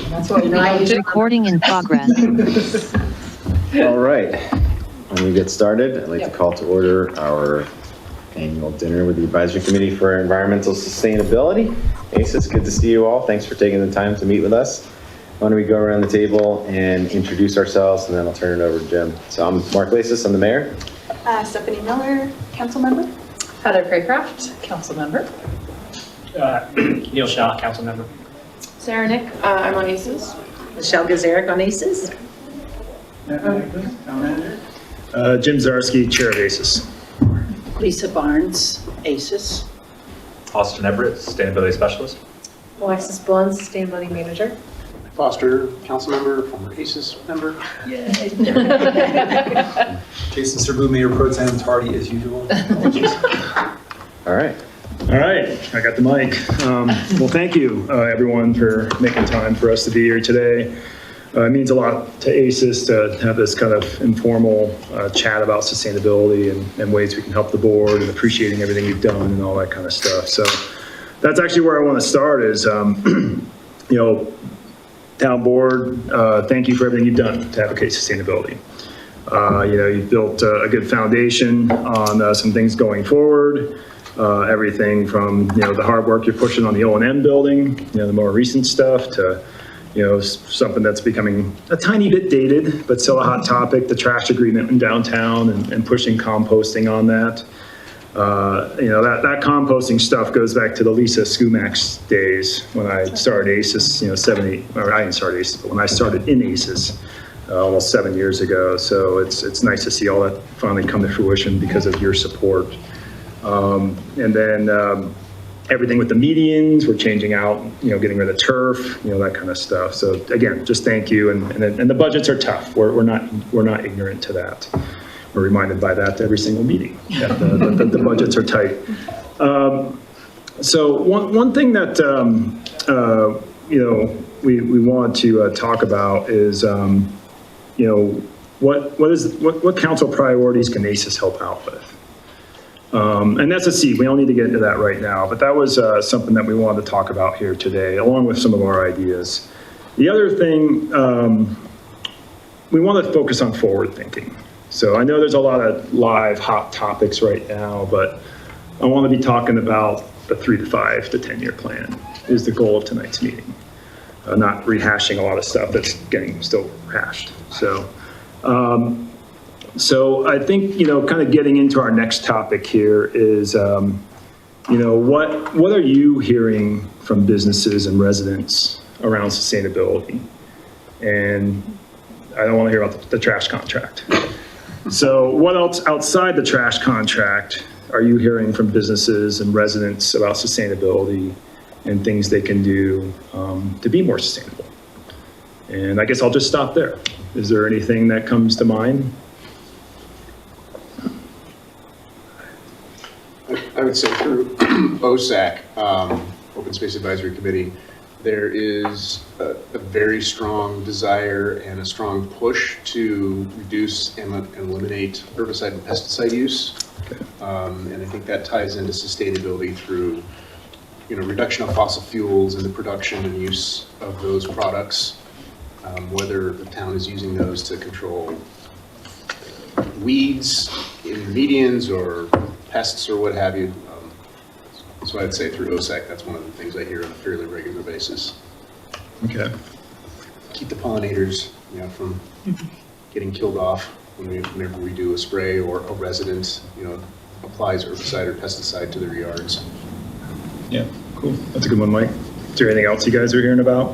That's what Recording in progress. All right, when we get started, I'd like to call to order our annual dinner with the Advisory Committee for Environmental Sustainability. ACES, good to see you all. Thanks for taking the time to meet with us. Why don't we go around the table and introduce ourselves, and then I'll turn it over to Jim. So I'm Mark Lasis, I'm the mayor. Stephanie Miller, council member. Heather Craycraft, council member. Neil Shaw, council member. Sarah Nick, I'm on ACES. Michelle Gazaric on ACES. Jim Zarski, chair of ACES. Lisa Barnes, ACES. Austin Everett, sustainability specialist. Alexis Blunt, sustainability manager. Foster, council member, former ACES member. Jason Serbu, Mayor Pro Tem, tardy as usual. All right. All right, I got the mic. Well, thank you, everyone, for making time for us to be here today. It means a lot to ACES to have this kind of informal chat about sustainability and ways we can help the board and appreciating everything you've done and all that kind of stuff. So that's actually where I want to start is, town board, thank you for everything you've done to advocate sustainability. You've built a good foundation on some things going forward. Everything from, the hard work you're pushing on the O&M building, the more recent stuff to, something that's becoming a tiny bit dated, but still a hot topic, the trash agreement in downtown and pushing composting on that. That composting stuff goes back to the Lisa Skumax days when I started ACES, I didn't start ACES, but when I started in ACES almost 7 years ago. So it's nice to see all that finally come to fruition because of your support. And then everything with the medians, we're changing out, getting rid of turf, that kind of stuff. So again, just thank you. And the budgets are tough. We're not ignorant to that. We're reminded by that every single meeting that the budgets are tight. So one thing that we want to talk about is what council priorities can ACES help out with. And that's a seed. We don't need to get into that right now, but that was something that we wanted to talk about here today, along with some of our ideas. The other thing, we want to focus on forward thinking. So I know there's a lot of live hot topics right now, but I want to be talking about the 3 to 5 to 10 year plan is the goal of tonight's meeting. Not rehashing a lot of stuff that's getting still rehashed. So I think, kind of getting into our next topic here is, what are you hearing from businesses and residents around sustainability? And I don't want to hear about the trash contract. So what else outside the trash contract are you hearing from businesses and residents about sustainability and things they can do to be more sustainable? And I guess I'll just stop there. Is there anything that comes to mind? I would say through OSAC, Open Space Advisory Committee, there is a very strong desire and a strong push to reduce and eliminate herbicide and pesticide use. And I think that ties into sustainability through, reduction of fossil fuels and the production and use of those products, whether the town is using those to control weeds in medians or pests or what have you. So I'd say through OSAC, that's one of the things I hear on a fairly regular basis. Okay. Keep the pollinators, from getting killed off whenever we do a spray or a resident, applies herbicide or pesticide to their yards. Yeah, cool. That's a good one, Mike. Is there anything else you guys are hearing about?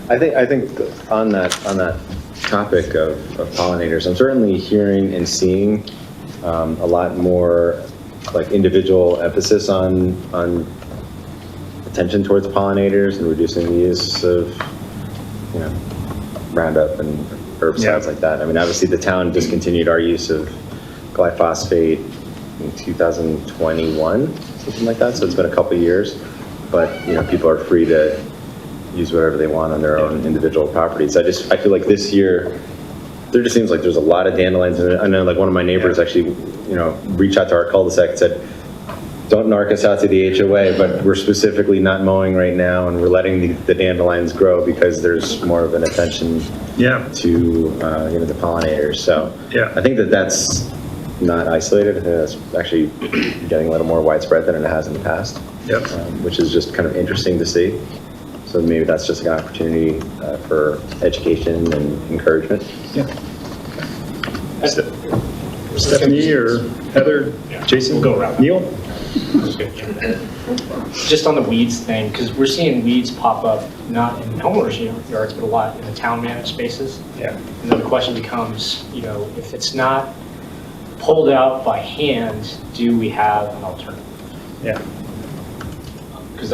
I think on that topic of pollinators, I'm certainly hearing and seeing a lot more like individual emphasis on attention towards pollinators and reducing the use of, Roundup and herbicides like that. I mean, obviously the town discontinued our use of glyphosate in 2021, something like that. So it's been a couple of years, but people are free to use whatever they want on their own individual properties. I feel like this year, there just seems like there's a lot of dandelions. And I know like one of my neighbors actually, reached out to our cul-de-sac and said, don't narc us out to the HOA, but we're specifically not mowing right now, and we're letting the dandelions grow because there's more of an attention Yeah, to, the pollinators. So Yeah. I think that that's not isolated. I think that's actually getting a little more widespread than it has in the past, yep. which is just kind of interesting to see. So maybe that's just an opportunity for education and encouragement. Stephanie or Heather, Jason? We'll go around. Neil? Just on the weeds thing, because we're seeing weeds pop up, not in homeowners yards, but a lot in the town managed spaces. Yeah. And then the question becomes, if it's not pulled out by hand, do we have an alternative? Yeah. Because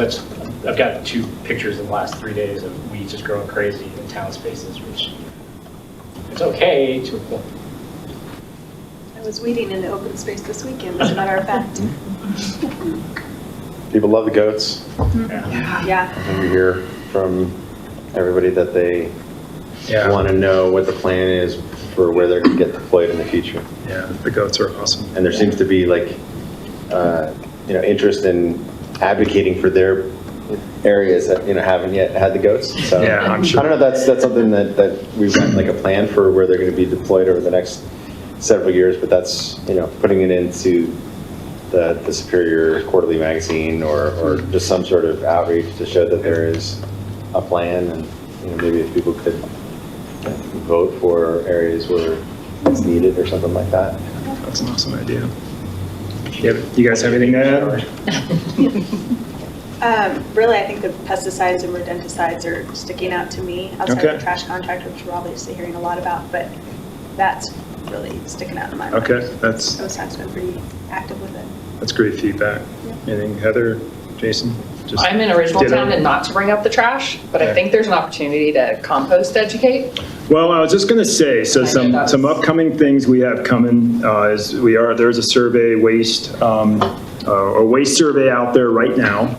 I've got 2 pictures in the last 3 days of weeds just growing crazy in town spaces, which it's okay to a point. I was weeding in the open space this weekend, as a matter of fact. People love the goats. Yeah. I think we hear from everybody that they Yeah. want to know what the plan is for where they're going to get deployed in the future. Yeah, the goats are awesome. And there seems to be interest in advocating for their areas that, haven't yet had the goats. So Yeah, I'm sure. I don't know if that's something that we've got like a plan for where they're going to be deployed over the next several years, but that's, putting it into the Superior Quarterly Magazine or just some sort of outreach to show that there is a plan, and maybe if people could vote for areas where it's needed or something like that. That's an awesome idea. You guys have anything to add? Really, I think the pesticides and rodenticides are sticking out to me outside Okay. of the trash contract, which we're obviously hearing a lot about, but that's really sticking out in my mind. Okay, that's OSAC's been pretty active with it. great feedback. Anything, Heather, Jason? Just I'm in original ditto? town and not to bring up the trash, but I think there's an opportunity to compost educate. Well, I was just going to say, so I know that's- some upcoming things we have coming there's a survey waste survey out there right now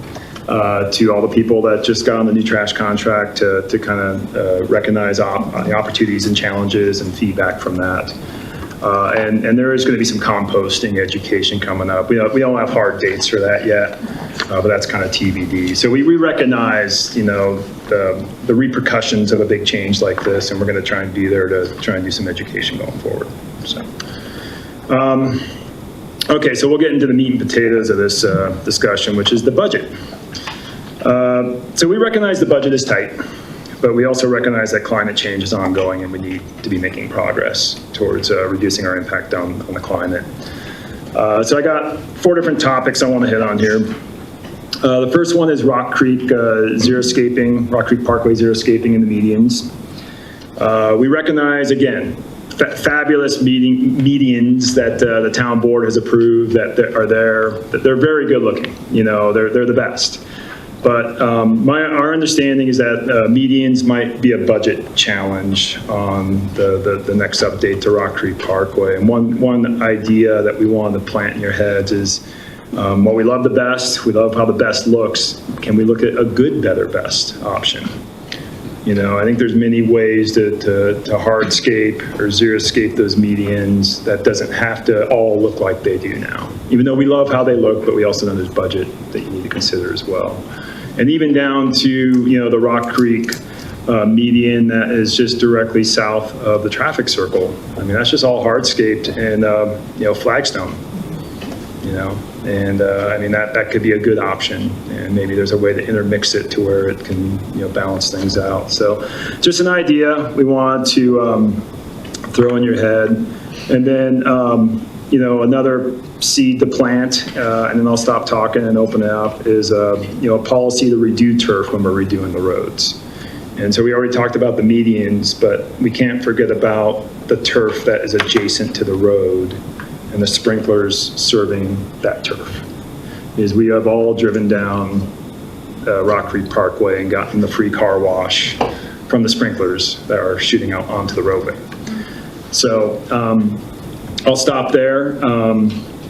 to all the people that just got on the new trash contract to kind of recognize the opportunities and challenges and feedback from that. And there is going to be some composting education coming up. We don't have hard dates for that yet, but that's kind of TBD. So we recognize, the repercussions of a big change like this, and we're going to try and be there to try and do some education going forward. So, okay, so we'll get into the meat and potatoes of this discussion, which is the budget. So we recognize the budget is tight, but we also recognize that climate change is ongoing and we need to be making progress towards reducing our impact on the climate. So I got 4 different topics I want to hit on here. The first one is Rock Creek xeriscaping, Rock Creek Parkway xeriscaping in the medians. We recognize, again, fabulous medians that the town board has approved that are there, that they're very good looking, they're the best. But our understanding is that medians might be a budget challenge on the next update to Rock Creek Parkway. And one idea that we wanted to plant in your heads is, while we love the best, we love how the best looks, can we look at a good, better, best option? I think there's many ways to hardscape or xeriscape those medians that doesn't have to all look like they do now. Even though we love how they look, but we also know there's budget that you need to consider as well. And even down to, the Rock Creek median that is just directly south of the traffic circle. I mean, that's just all hardscaped and, flagstone, and I mean, that could be a good option. And maybe there's a way to intermix it to where it can, balance things out. So just an idea we want to throw in your head. And then, another seed to plant, and then I'll stop talking and open it up, is a policy to redo turf when we're redoing the roads. And so we already talked about the medians, but we can't forget about the turf that is adjacent to the road and the sprinklers serving that turf. Is we have all driven down Rock Creek Parkway and gotten the free car wash from the sprinklers that are shooting out onto the roadway. So I'll stop there.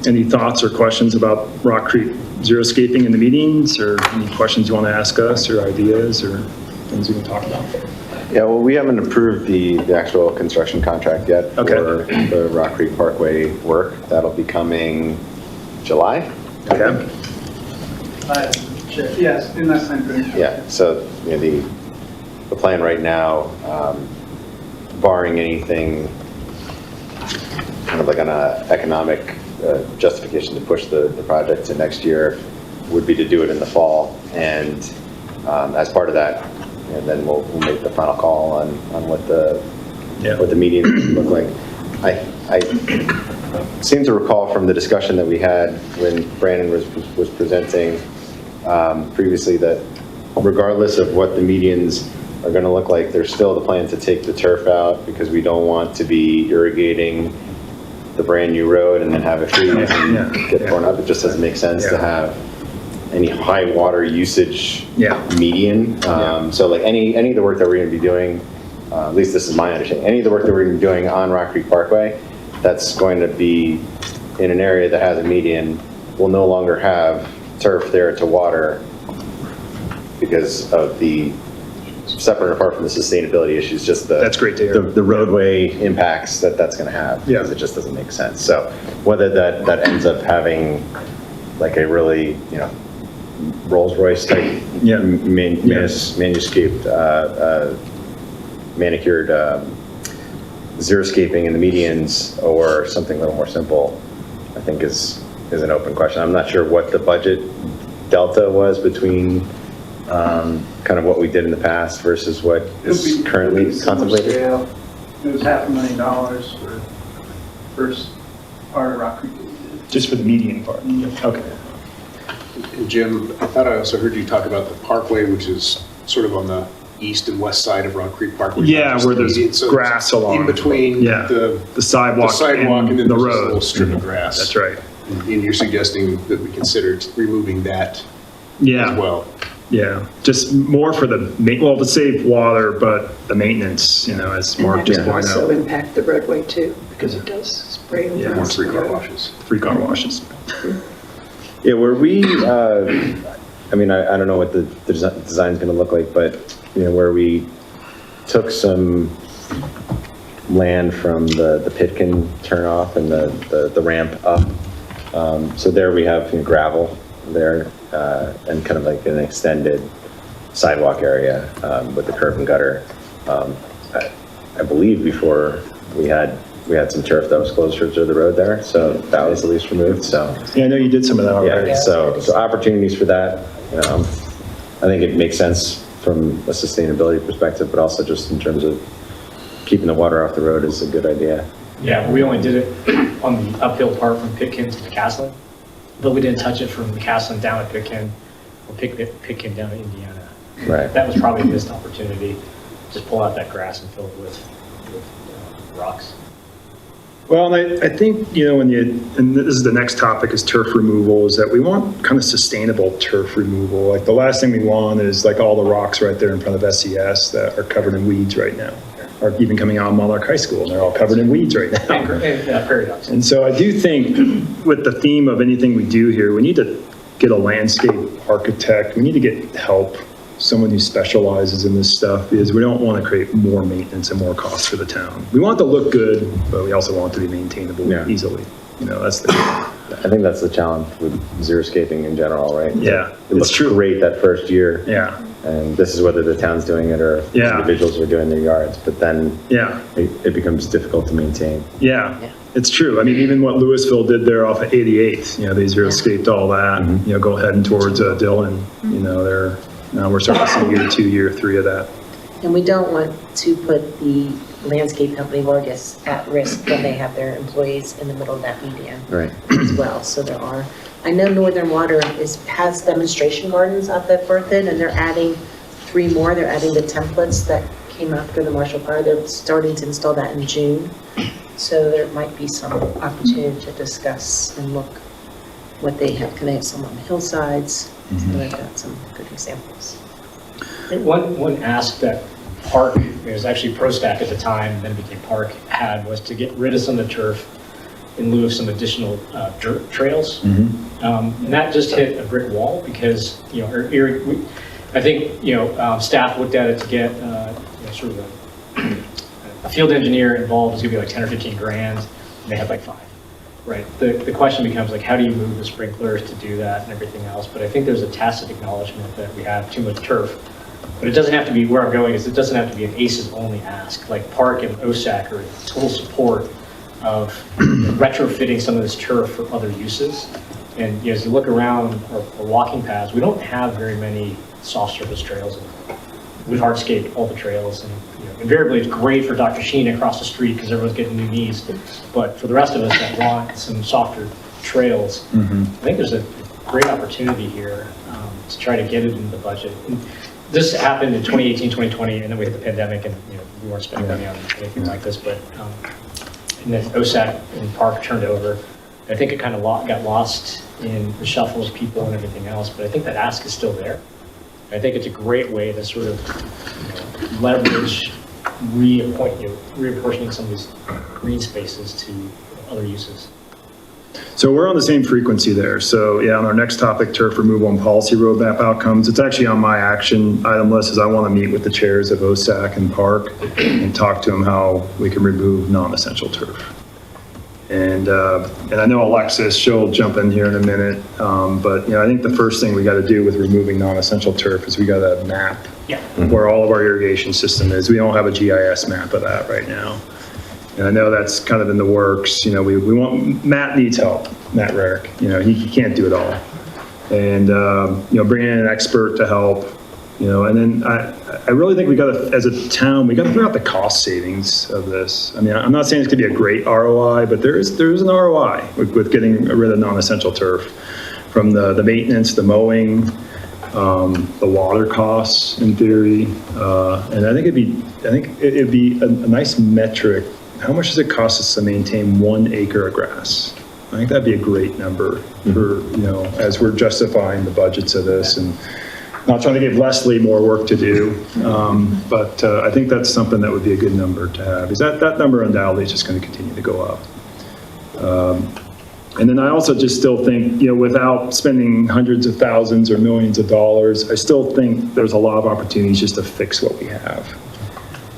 Any thoughts or questions about Rock Creek xeriscaping in the meetings, or any questions you want to ask us, or ideas, or things we can talk about? Yeah, well, we haven't approved the actual construction contract yet Okay. for the Rock Creek Parkway work. That'll be coming July. Okay. Yes, in that time frame. Yeah, so, you know, the plan right now, barring anything kind of like an economic justification to push the project to next year, would be to do it in the fall. And as part of that, you know, then we'll make the final call on what the median look like. I seem to recall from the discussion that we had when Brandon was presenting previously that regardless of what the medians are going to look like, there's still the plan to take the turf out because we don't want to be irrigating the brand new road and then have it freeze and get torn up. It just doesn't make sense to have any high water usage median. So like any of the work that we're going to be doing, at least this is my understanding, any of the work that we're going to be doing on Rock Creek Parkway, that's going to be in an area that has a median, will no longer have turf there to water because of the separate and apart from the sustainability issues, just That's great to hear. the roadway impacts that's going to have, because it just doesn't make sense. So whether that ends up having like a really, you know, Rolls Royce type manuscaped, manicured xeriscaping in the medians or something a little more simple, I think is an open question. I'm not sure what the budget delta was between kind of what we did in the past versus what is currently contemplated. It was $500,000 for first part of Rock Creek. Just for the median part? Okay. And Jim, I thought I also heard you talk about the parkway, which is sort of on the east and west side of Rock Creek Parkway. Yeah, where there's grass along. In between the sidewalk and then the there's road. a little strip of grass. That's right. And you're suggesting that we consider removing that as well. Yeah, just more for to save water, but the maintenance, you know, as Mark just pointed Also out. impact the roadway too, because it does spray over. More three-car washes. 3-car washes. Yeah, where we, I mean, I don't know what the design's going to look like, but, you know, where we took some land from the Pitkin turnoff and the ramp up. So there we have, you know, gravel there and kind of like an extended sidewalk area with the curb and gutter. I believe before we had some turf that was closer to the road there, so that was at least removed. So yeah, I know you did some of that already. Yeah, so opportunities for that. I think it makes sense from a sustainability perspective, but also just in terms of keeping the water off the road is a good idea. Yeah, we only did it on the uphill part from Pitkin to McCaslin, but we didn't touch it from McCaslin down at Pitkin or Pitkin down to Indiana. Right. That was probably a missed opportunity. Just pull out that grass and fill it with rocks. Well, I think, you know, and this is the next topic is turf removal, is that we want kind of sustainable turf removal. Like the last thing we want is like all the rocks right there in front of SES that are covered in weeds right now, or even coming out of Monarch High School, and they're all covered in weeds right now. And prairie dogs. And so I do think with the theme of anything we do here, we need to get a landscape architect. We need to get help, someone who specializes in this stuff, because we don't want to create more maintenance and more costs for the town. We want it to look good, but we also want it to be maintainable easily. You know, that's the. I think that's the challenge with xeriscaping in general, right? Yeah, it looks great that first year. Yeah. And this is whether the town's doing it or individuals are doing their yards, but then it becomes difficult to maintain. Yeah, it's true. I mean, even what Louisville did there off of 88th, you know, they xeriscaped all that, you know, go heading towards Dillon, you know, now we're starting to see year 3 of that. And we don't want to put the landscape company Vargas at risk when they have their employees in the middle of that median as well. So there are, I know Northern Water has demonstration gardens up at Berthoud, and they're adding 3 more. They're adding the templates that came after the Marshall Fire. They're starting to install that in June. So there might be some opportunity to discuss and look what they have. Can they have some on the hillsides? So they've got some good examples. One ask that Park, it was actually ProStack at the time, then became Park, had was to get rid of some of the turf in lieu of some additional dirt trails. And that just hit a brick wall because, you know, I think, you know, staff looked at it to get you know, sort of a field engineer involved. It's gonna be like 10 or 15 grand, and they had like 5. right? The question becomes like, how do you move the sprinklers to do that and everything else? But I think there's a tacit acknowledgement that we have too much turf. But it doesn't have to be, where I'm going is it doesn't have to be an ACES only ask. Like Park and OSAC are in total support of retrofitting some of this turf for other uses. And as you look around our walking paths, we don't have very many soft surface trails. We've hardscaped all the trails, and invariably it's great for Dr. Sheen across the street because everyone's getting new knees. But for the rest of us that want some softer trails, I think there's a great opportunity here to try to get it in the budget. And this happened in 2018, 2020, and then we hit the pandemic, and we weren't spending money on anything like this. But and then OSAC and Park turned over. I think it kind of got lost in the shuffle of people and everything else. But I think that ask is still there. I think it's a great way to sort of leverage reapportioning some of these green spaces to other uses. So we're on the same frequency there. So yeah, on our next topic, turf removal and policy roadmap outcomes, it's actually on my action item list, is I want to meet with the chairs of OSAC and Park and talk to them how we can remove non-essential turf. And I know Alexis, she'll jump in here in a minute, but I think the first thing we got to do with removing non-essential turf is we got to map where all of our irrigation system is. We don't have a GIS map of that right now. And I know that's kind of in the works. We want, Matt needs help, Matt Rarick. He can't do it all. And, bringing in an expert to help, and then I really think we got to, as a town, we got to figure out the cost savings of this. I mean, I'm not saying it's going to be a great ROI, but there is an ROI with getting rid of non-essential turf, from the maintenance, the mowing, the water costs in theory. And I think it'd be a nice metric. How much does it cost us to maintain 1 acre of grass? I think that'd be a great number for, as we're justifying the budgets of this, and not trying to give Leslie more work to do. But I think that's something that would be a good number to have, is that number undoubtedly is just going to continue to go up. And then I also just still think, without spending hundreds of thousands or millions of dollars, I still think there's a lot of opportunities just to fix what we have.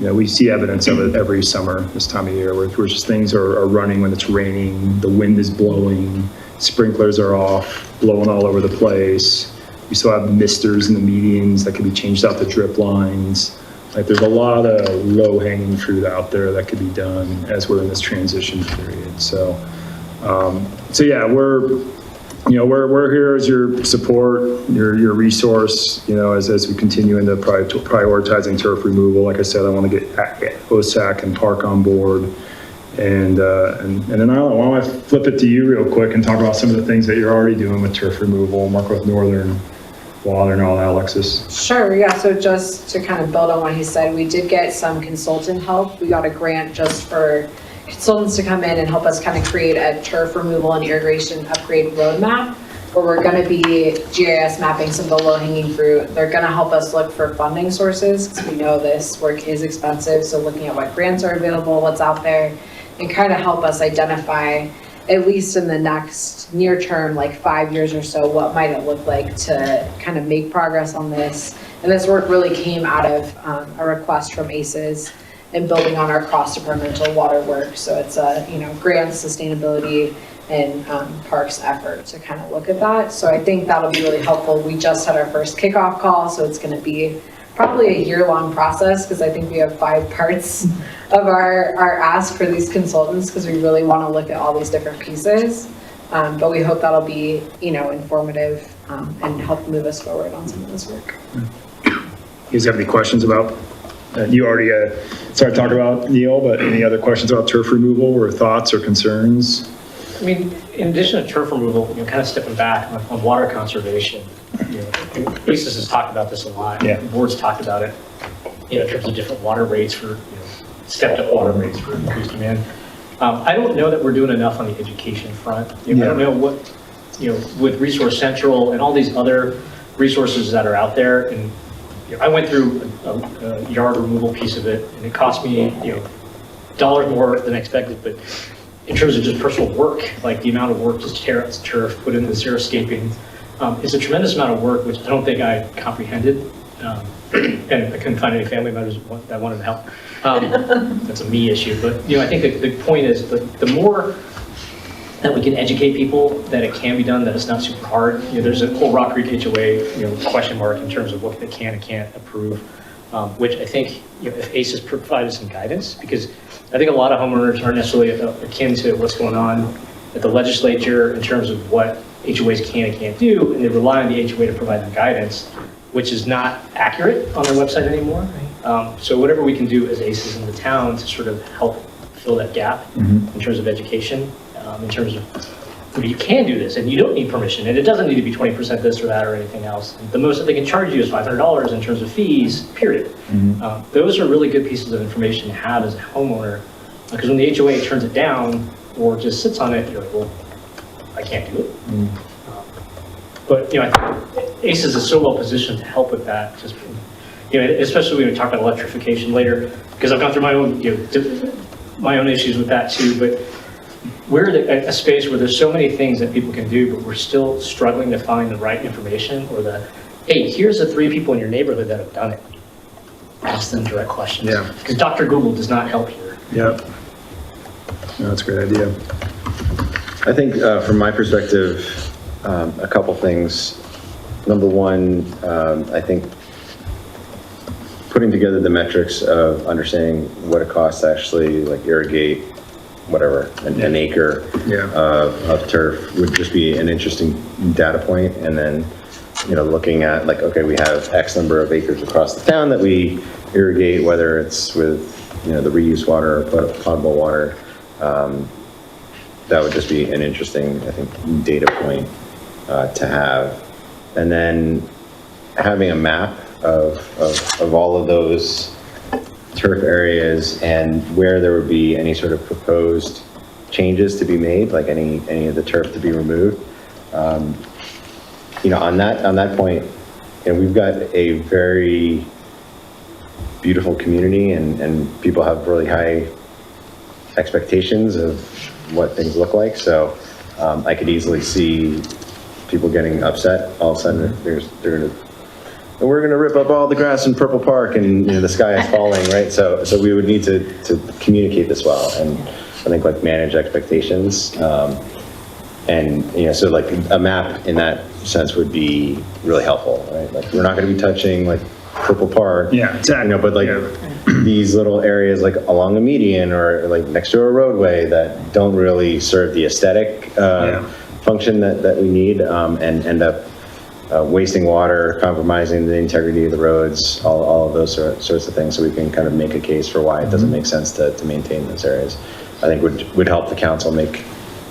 We see evidence of it every summer this time of year, where just things are running when it's raining, the wind is blowing, sprinklers are off, blowing all over the place. We still have misters in the medians that can be changed out to drip lines. Like, there's a lot of low-hanging fruit out there that could be done as we're in this transition period. So yeah, we're here as your support, your resource, as we continue into prioritizing turf removal. Like I said, I want to get OSAC and Park on board. And then why don't I flip it to you real quick and talk about some of the things that you're already doing with turf removal, work with Northern Water and all that, Alexis. Sure, yeah, so just to kind of build on what he said, we did get some consultant help. We got a grant just for consultants to come in and help us kind of create a turf removal and irrigation upgrade roadmap, where we're going to be GIS mapping some of the low-hanging fruit. They're going to help us look for funding sources, because we know this work is expensive. So looking at what grants are available, what's out there, and kind of help us identify, at least in the next near term, like 5 years or so, what might it look like to kind of make progress on this. And this work really came out of a request from ACES and building on our cross-departmental water work. So it's a, grants, sustainability, and parks effort to kind of look at that. So I think that'll be really helpful. We just had our first kickoff call, so it's going to be probably a year-long process, because I think we have 5 parts of our ask for these consultants, because we really want to look at all these different pieces. But we hope that'll be, informative and help move us forward on some of this work. You guys have any questions about? You already started talking about Neil, but any other questions about turf removal or thoughts or concerns? I mean, in addition to turf removal, kind of stepping back on water conservation, ACES has talked about this a lot. Yeah. The board's talked about it, in terms of different water rates for, stepped up water rates for increased demand. I don't know that we're doing enough on the education front. I don't know what, with Resource Central and all these other resources that are out there. And I went through a yard removal piece of it, and it cost me, $1 more than expected, but in terms of just personal work, like the amount of work to tear out the turf, put in the xeriscaping, it's a tremendous amount of work, which I don't think I comprehended. And I couldn't find any family members that wanted to help. That's a me issue, but I think the point is the more that we can educate people that it can be done, that it's not super hard. You know, there's a whole Rock Creek HOA, question mark in terms of what they can and can't approve, which I think, if ACES provided some guidance, because I think a lot of homeowners aren't necessarily akin to what's going on at the legislature in terms of what HOAs can and can't do, and they rely on the HOA to provide them guidance, which is not accurate on their website anymore. So whatever we can do as ACES in the town to sort of help fill that gap in terms of education, in terms of you can do this and you don't need permission, and it doesn't need to be 20% this or that or anything else. The most that they can charge you is $500 in terms of fees, period. Those are really good pieces of information to have as a homeowner, because when the HOA turns it down or just sits on it, you're like, well, I can't do it. But, I think ACES is so well positioned to help with that, just, especially when we talk about electrification later, because I've gone through my own issues with that too, but we're a space where there's so many things that people can do, but we're still struggling to find the right information, or hey, here's the 3 people in your neighborhood that have done it. Ask them direct questions. Yeah. Because Dr. Google does not help here. Yeah. No, that's a great idea. I think from my perspective, a couple things. Number one, I think putting together the metrics of understanding what it costs to actually irrigate whatever, an acre of turf would just be an interesting data point. And then, looking at okay, we have X number of acres across the town that we irrigate, whether it's with, the reuse water or potable water. That would just be an interesting, I think, data point to have. And then having a map of all of those turf areas and where there would be any sort of proposed changes to be made, like any of the turf to be removed. On that point, we've got a very beautiful community, and people have really high expectations of what things look like. So I could easily see people getting upset all of a sudden. We're going to rip up all the grass in Purple Park, and the sky is falling, right? So we would need to communicate this well, and I think manage expectations, and so a map in that sense would be really helpful, right? We're not going to be touching Purple Park, yeah, exactly. But these little areas along a median or next to a roadway that don't really serve the aesthetic function that we need, and end up wasting water, compromising the integrity of the roads, all of those sorts of things, so we can kind of make a case for why it doesn't make sense to maintain those areas. I think would help the council make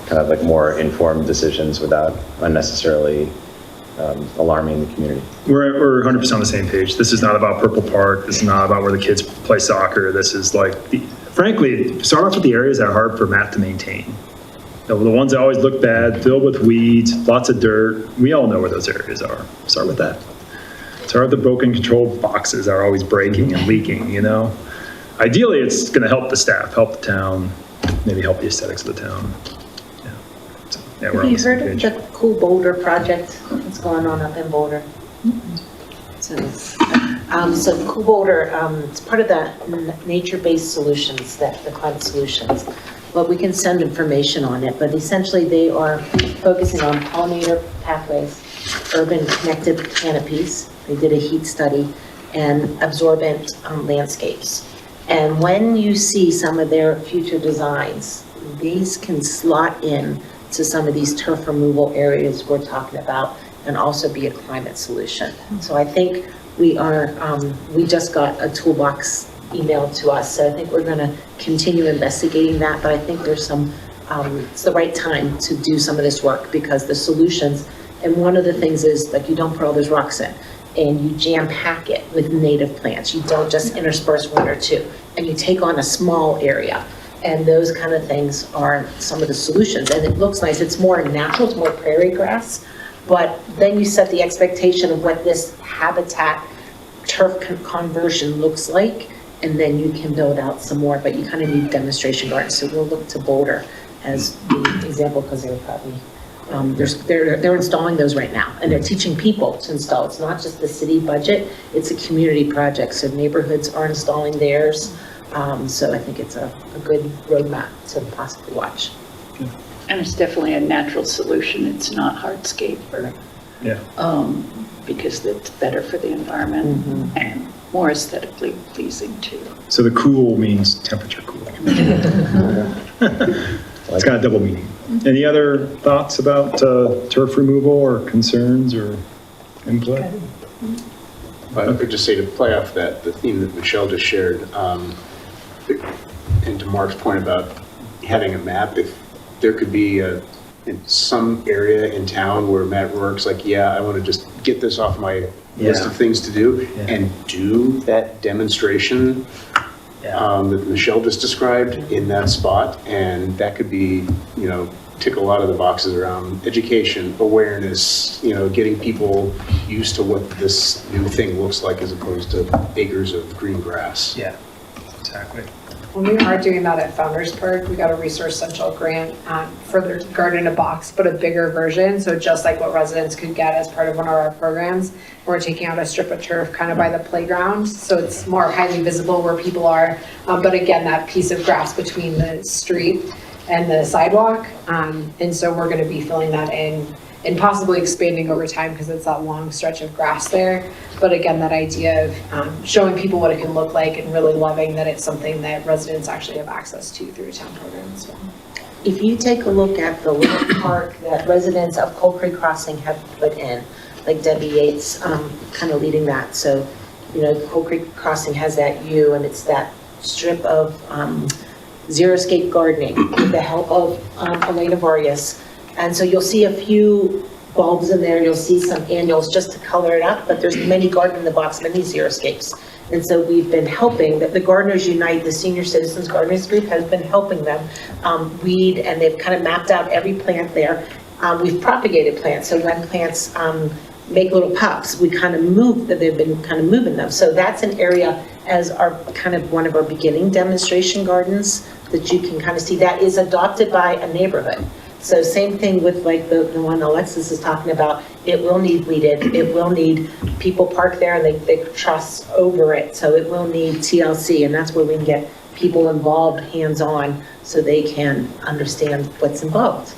kind of more informed decisions without unnecessarily alarming the community. We're 100% on the same page. This is not about Purple Park. This is not about where the kids play soccer. This is frankly, start off with the areas that are hard for Matt to maintain. The ones that always look bad, filled with weeds, lots of dirt. We all know where those areas are. Start with that. Start with the broken control boxes that are always breaking and leaking, Ideally, it's going to help the staff, help the town, maybe help the aesthetics of the town. We're Have on you the same heard of page. the Cool Boulder project that's going on up in Boulder? So Cool Boulder, it's part of the nature-based solutions, the climate solutions. Well, we can send information on it, but essentially they are focusing on pollinator pathways, urban connected canopies. They did a heat study, and absorbent landscapes. And when you see some of their future designs, these can slot in to some of these turf removal areas we're talking about, and also be a climate solution. So I think we just got a toolbox emailed to us, so I think we're going to continue investigating that, but I think there's it's the right time to do some of this work, because the solutions, and one of the things is you don't put all those rocks in, and you jam pack it with native plants. You don't just intersperse one or two, and you take on a small area. And those kind of things are some of the solutions. And it looks nice. It's more natural, it's more prairie grass. But then you set the expectation of what this habitat turf conversion looks like, and then you can build out some more, but you kind of need demonstration gardens. So we'll look to Boulder as the example, because they're probably, they're installing those right now, and they're teaching people to install. It's not just the city budget, it's a community project. So neighborhoods are installing theirs. So I think it's a good roadmap to possibly watch. And it's definitely a natural solution. It's not hardscape or, Yeah. because it's better for the environment and more aesthetically pleasing too. So the cool means temperature cool. It's kind of double meaning. Any other thoughts about turf removal or concerns or input? I could just say to play off that, the theme that Michelle just shared, and to Mark's point about having a map, if there could be in some area in town where Matt works, like, yeah, I want to just get this off my list of things to do and do that demonstration that Michelle just described in that spot. And that could be, you know, tick a lot of the boxes around education, awareness, you know, getting people used to what this new thing looks like as opposed to acres of green grass. Yeah, exactly. When we are doing that at Founders Park, we got a Resource Central grant for their garden in a box, but a bigger version. So just like what residents could get as part of one of our programs, we're taking out a strip of turf kind of by the playground. So it's more highly visible where people are. But again, that piece of grass between the street and the sidewalk. And so we're going to be filling that in and possibly expanding over time because it's that long stretch of grass there. But again, that idea of showing people what it can look like and really loving that it's something that residents actually have access to through a town program as well. If you take a look at the little park that residents of Coal Creek Crossing have put in, like Debbie Yates kind of leading that. So, you know, Coal Creek Crossing has that U, and it's that strip of xeriscape gardening with the help of Elena Vargas. And so you'll see a few bulbs in there, you'll see some annuals just to color it up, but there's many garden in the box, many xeriscapes. And so we've been helping, the Gardeners Unite, the Senior Citizens Gardeners Group has been helping them weed, and they've kind of mapped out every plant there. We've propagated plants, so when plants make little pups, we kind of move, that they've been kind of moving them. So that's an area as our kind of one of our beginning demonstration gardens that you can kind of see that is adopted by a neighborhood. So same thing with like the one Alexis is talking about, it will need weeded, it will need people park there and they truss over it. So it will need TLC, and that's where we can get people involved hands-on so they can understand what's involved.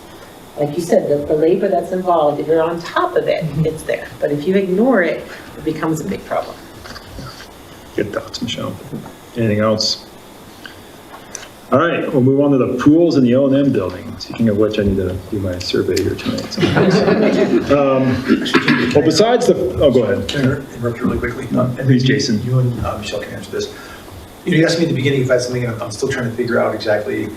Like you said, the labor that's involved, if you're on top of it, it's there. But if you ignore it, it becomes a big problem. Good thoughts, Michelle. Anything else? All right, we'll move on to the pools in the O&M building. Speaking of which, I need to do my survey here tonight. Well, besides the, oh, go ahead. Can I interrupt you really quickly? Please, Jason. You and Michelle can answer this. You asked me at the beginning if I had something, I'm still trying to figure out exactly.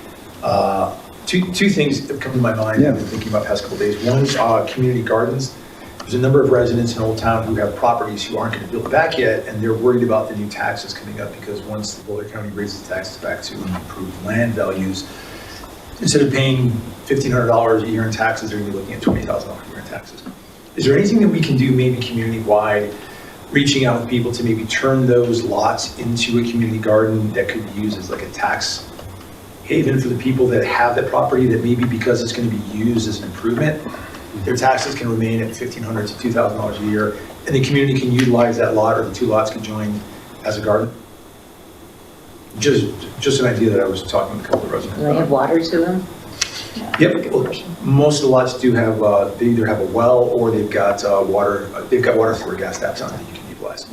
Two things have come to my mind. I've been thinking about the past couple of days. One, community gardens. There's a number of residents in Old Town who have properties who aren't going to build back yet, and they're worried about the new taxes coming up because once the Boulder County raises taxes back to improved land values, instead of paying $1,500 a year in taxes, they're going to be looking at $20,000 a year in taxes. Is there anything that we can do, maybe community-wide, reaching out with people to maybe turn those lots into a community garden that could be used as like a tax haven for the people that have that property, that maybe because it's going to be used as an improvement, their taxes can remain at $1,500 to $2,000 a year, and the community can utilize that lot, or the two lots can join as a garden? Just an idea that I was talking with a couple of residents Do they have water to them? Yep, well, most of the lots do have, they either have a well or they've got water for gas taps on it that you can utilize.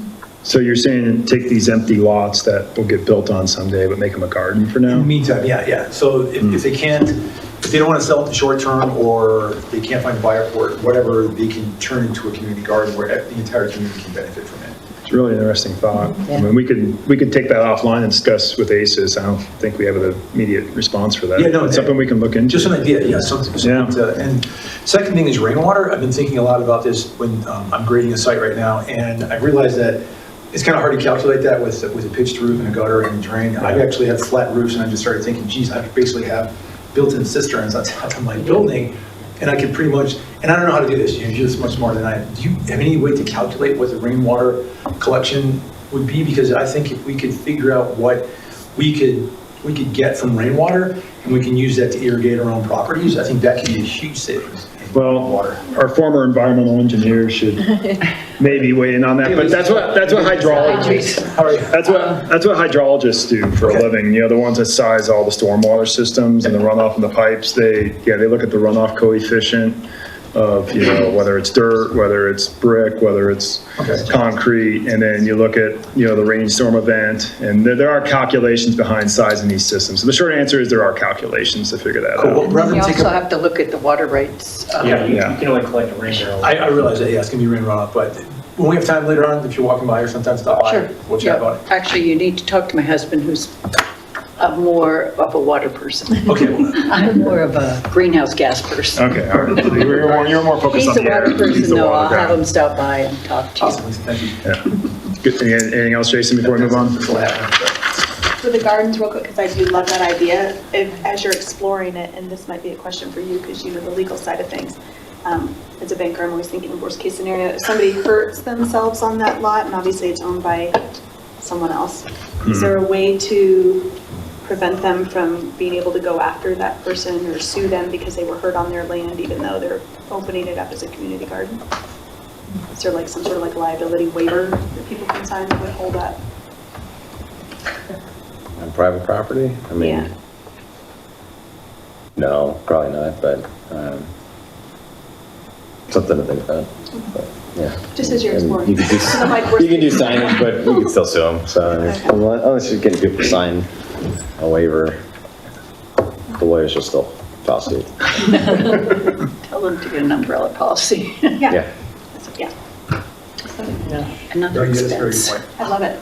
So you're saying take these empty lots that will get built on someday, but make them a garden for In now? the meantime, yeah. So if they can't, if they don't want to sell it in the short term, or they can't find a buyer for it, whatever, they can turn into a community garden where the entire community can benefit from it. It's a really interesting thought. I mean, we could take that offline and discuss with ACES. I don't think we have an immediate response for that. Yeah, no, It's something we can look into. Just an idea, yeah, something and second thing is rainwater. I've been thinking a lot about this when I'm grading a site right now, and I realized that it's kind of hard to calculate that with a pitched roof and a gutter and a drain. I actually have flat roofs, and I just started thinking, geez, I basically have built-in cisterns on top of my building, and I could pretty much, and I don't know how to do this, you're just much smarter than I am. Do you have any way to calculate what the rainwater collection would be? Because I think if we could figure out what we could get from rainwater, and we can use that to irrigate our own properties, I think that could be a huge savings in Well, water. our former environmental engineer should maybe weigh in on that, but that's what hydrologists, that's what hydrologists do for a living. You know, the ones that size all the stormwater systems and the runoff in the pipes, they look at the runoff coefficient of, you know, whether it's dirt, whether it's brick, whether it's concrete, and then you look at, you know, the rainstorm event, and there are calculations behind sizing these systems. So the short answer is there are calculations to figure that Cool. Well, out. rather You than take also a, have to look at the water rates. Yeah, you can only collect a rain barrel. I realize that, yeah, it's gonna be rain runoff, but when we have time later on, if you're walking by or sometimes stop by, Sure. we'll chat about it. Actually, you need to talk to my husband, who's more of a water person. Okay, well, I'm more of a greenhouse gas person. Okay, all right. You're more focused He's on a the air. water He's person, the though. water I'll have guy. him stop by and talk to you. awesome, thank you. Yeah. Good. Anything else, Jason, before we move on? That's all I have. For the gardens, real quick, because I do love that idea, as you're exploring it, and this might be a question for you, because you know the legal side of things. As a banker, I'm always thinking worst case scenario, if somebody hurts themselves on that lot, and obviously it's owned by someone else, is there a way to prevent them from being able to go after that person or sue them because they were hurt on their land, even though they're opening it up as a community garden? Is there like some sort of like liability waiver that people can sign that would hold that? On private property? I mean, Yeah. no, probably not, but something to think about. But, yeah. Just as you're And exploring. You can do, So, like, worst you can do case- signage, but we can still sue them, so Okay. unless you're getting people to sign a waiver, the lawyers will still file suit. Tell them to get an umbrella policy. Yeah. Yeah. Yeah, Another No, yeah, that's a very good expense. point. I love it.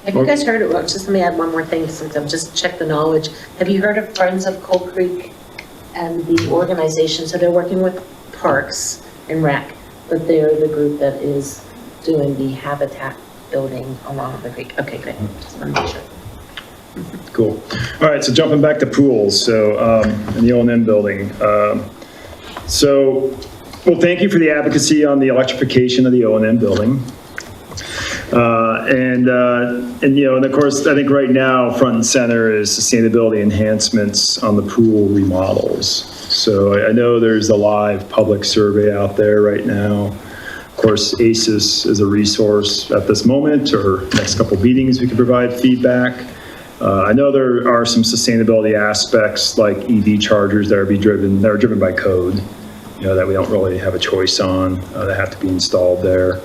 Have you guys heard of, well, just let me add one more thing since I've just checked the knowledge. Have you heard of Friends of Coal Creek and the organization? So they're working with parks and rec, but they're the group that is doing the habitat building along the creek. Okay, good. Just want to make sure. Cool. All right, so jumping back to pools, so in the O&M building. Well, thank you for the advocacy on the electrification of the O&M building. And you know, and of course, I think right now, front and center is sustainability enhancements on the pool remodels. So I know there's a live public survey out there right now. Of course, ACES is a resource at this moment, or next couple meetings, we can provide feedback. I know there are some sustainability aspects like EV chargers that are driven by code, you know, that we don't really have a choice on, that have to be installed there.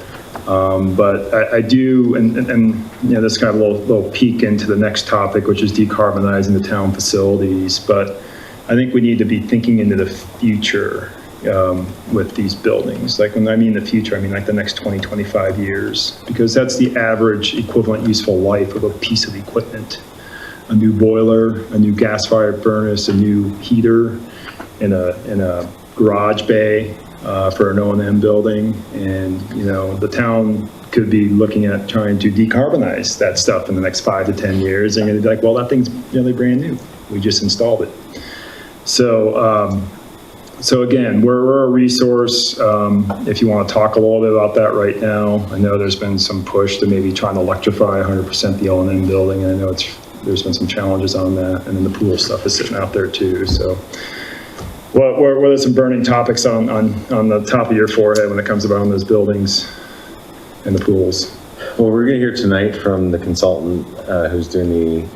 But I do, and you know, this kind of a little peek into the next topic, which is decarbonizing the town facilities. But I think we need to be thinking into the future with these buildings. Like when I mean the future, I mean like the next 20, 25 years, because that's the average equivalent useful life of a piece of equipment. A new boiler, a new gas-fired furnace, a new heater in a garage bay for an O&M building. And, you know, the town could be looking at trying to decarbonize that stuff in the next 5 to 10 years. And it'd be like, well, that thing's really brand new. We just installed it. So, so again, we're a resource. If you want to talk a little bit about that right now, I know there's been some push to maybe trying to electrify 100% the O&M building. And I know there's been some challenges on that. And then the pool stuff is sitting out there too. So what are some burning topics on the top of your forehead when it comes about those buildings and the pools? Well, we're going to hear tonight from the consultant who's doing the